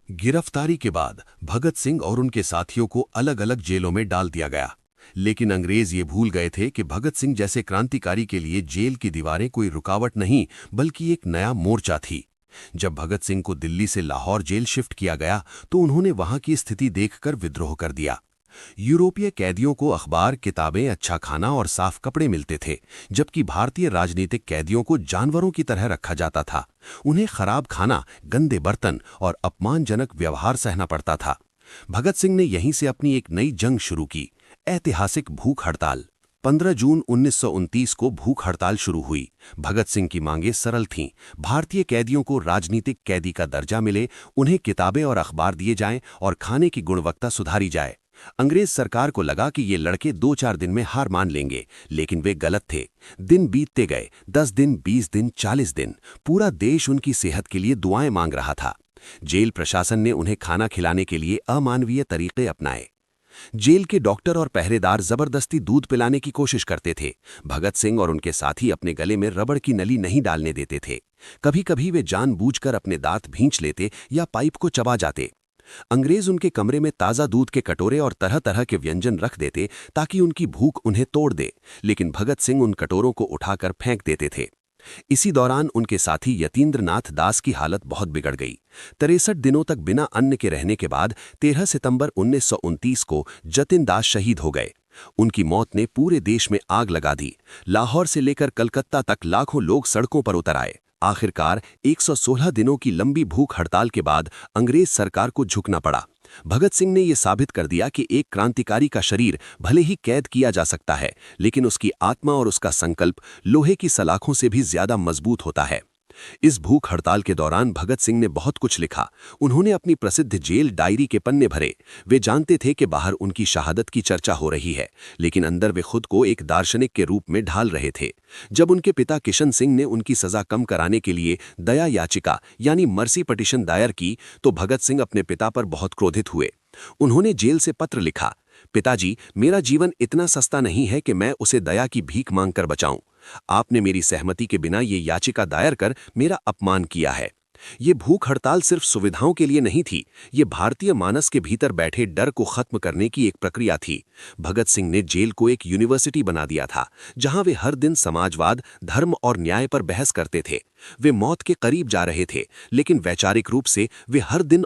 गिरफ्तारी के बाद भगत सिंह और उनके साथियों को अलग अलग जेलों में डाल दिया गया। लेकिन अंग्रेज ये भूल गए थे कि भगत सिंह जैसे क्रांतिकारी के लिए जेल की दीवारें कोई रुकावट नहीं बल्कि एक नया मोर्चा थी। जब भगत सिंह को दिल्ली से लाहौर जेल शिफ्ट किया गया तो उन्होंने वहां की स्थिति देखकर विद्रोह कर दिया। यूरोपीय कैदियों को अखबार, किताबें, अच्छा खाना और साफ कपड़े मिलते थे, जबकि भारतीय राजनीतिक कैदियों को जानवरों की तरह रखा जाता था। उन्हें खराब खाना, गंदे बर्तन और अपमानजनक व्यवहार सहना पड़ता था। भगत सिंह ने यहीं से अपनी एक नई जंग शुरू की, ऐतिहासिक भूख हड़ताल। 15 जून 1929 को भूख हड़ताल शुरू हुई। भगत सिंह की मांगें सरल थीं। भारतीय कैदियों को राजनीतिक कैदी का दर्जा मिले, उन्हें किताबें और अखबार दिए जाएं और खाने की गुणवत्ता सुधारी जाए। अंग्रेज सरकार को लगा कि ये लड़के 2-4 दिन में हार मान लेंगे, लेकिन वे गलत थे। दिन बीतते गए, 10 दिन, 20 दिन, 40 दिन। पूरा देश उनकी सेहत के लिए दुआएं मांग रहा था। जेल प्रशासन ने उन्हें खाना खिलाने के लिए अमानवीय तरीके अपनाए। जेल के डॉक्टर और पहरेदार जबरदस्ती दूध पिलाने की कोशिश करते थे। भगत सिंह और उनके साथी अपने गले में रबड़ की नली नहीं डालने देते थे। कभी कभी वे जानबूझकर अपने दांत भींच लेते या पाइप को चबा जाते। अंग्रेज उनके कमरे में ताज़ा दूध के कटोरे और तरह तरह के व्यंजन रख देते ताकि उनकी भूख उन्हें तोड़ दे, लेकिन भगत सिंह उन कटोरों को उठाकर फेंक देते थे। इसी दौरान उनके साथी यतीन्द्रनाथ दास की हालत बहुत बिगड़ गई। 63 दिनों तक बिना अन्न के रहने के बाद 13 सितंबर 1929 को जतिन दास शहीद हो गए। उनकी मौत ने पूरे देश में आग लगा दी। लाहौर से लेकर कलकत्ता तक लाखों लोग सड़कों पर उतर आए। आखिरकार 116 दिनों की लंबी भूख हड़ताल के बाद अंग्रेज सरकार को झुकना पड़ा। भगत सिंह ने यह साबित कर दिया कि एक क्रांतिकारी का शरीर भले ही कैद किया जा सकता है, लेकिन उसकी आत्मा और उसका संकल्प लोहे की सलाखों से भी ज्यादा मजबूत होता है। इस भूख हड़ताल के दौरान भगत सिंह ने बहुत कुछ लिखा। उन्होंने अपनी प्रसिद्ध जेल डायरी के पन्ने भरे। वे जानते थे कि बाहर उनकी शहादत की चर्चा हो रही है, लेकिन अंदर वे खुद को एक दार्शनिक के रूप में ढाल रहे थे। जब उनके पिता किशन सिंह ने उनकी सजा कम कराने के लिए दया याचिका यानी मर्सी पिटीशन दायर की, तो भगत सिंह अपने पिता पर बहुत क्रोधित हुए। उन्होंने जेल से पत्र लिखा, पिताजी, मेरा जीवन इतना सस्ता नहीं है कि मैं उसे दया की भीख मांगकर बचाऊं। आपने मेरी सहमति के बिना ये याचिका दायर कर मेरा अपमान किया है। ये भूख हड़ताल सिर्फ सुविधाओं के लिए नहीं थी, ये भारतीय मानस के भीतर बैठे डर को खत्म करने की एक प्रक्रिया थी। भगत सिंह ने जेल को एक यूनिवर्सिटी बना दिया था, जहां वे हर दिन समाजवाद, धर्म और न्याय पर बहस करते थे। वे मौत के करीब जा रहे थे, लेकिन वैचारिक रूप से वे हर दिन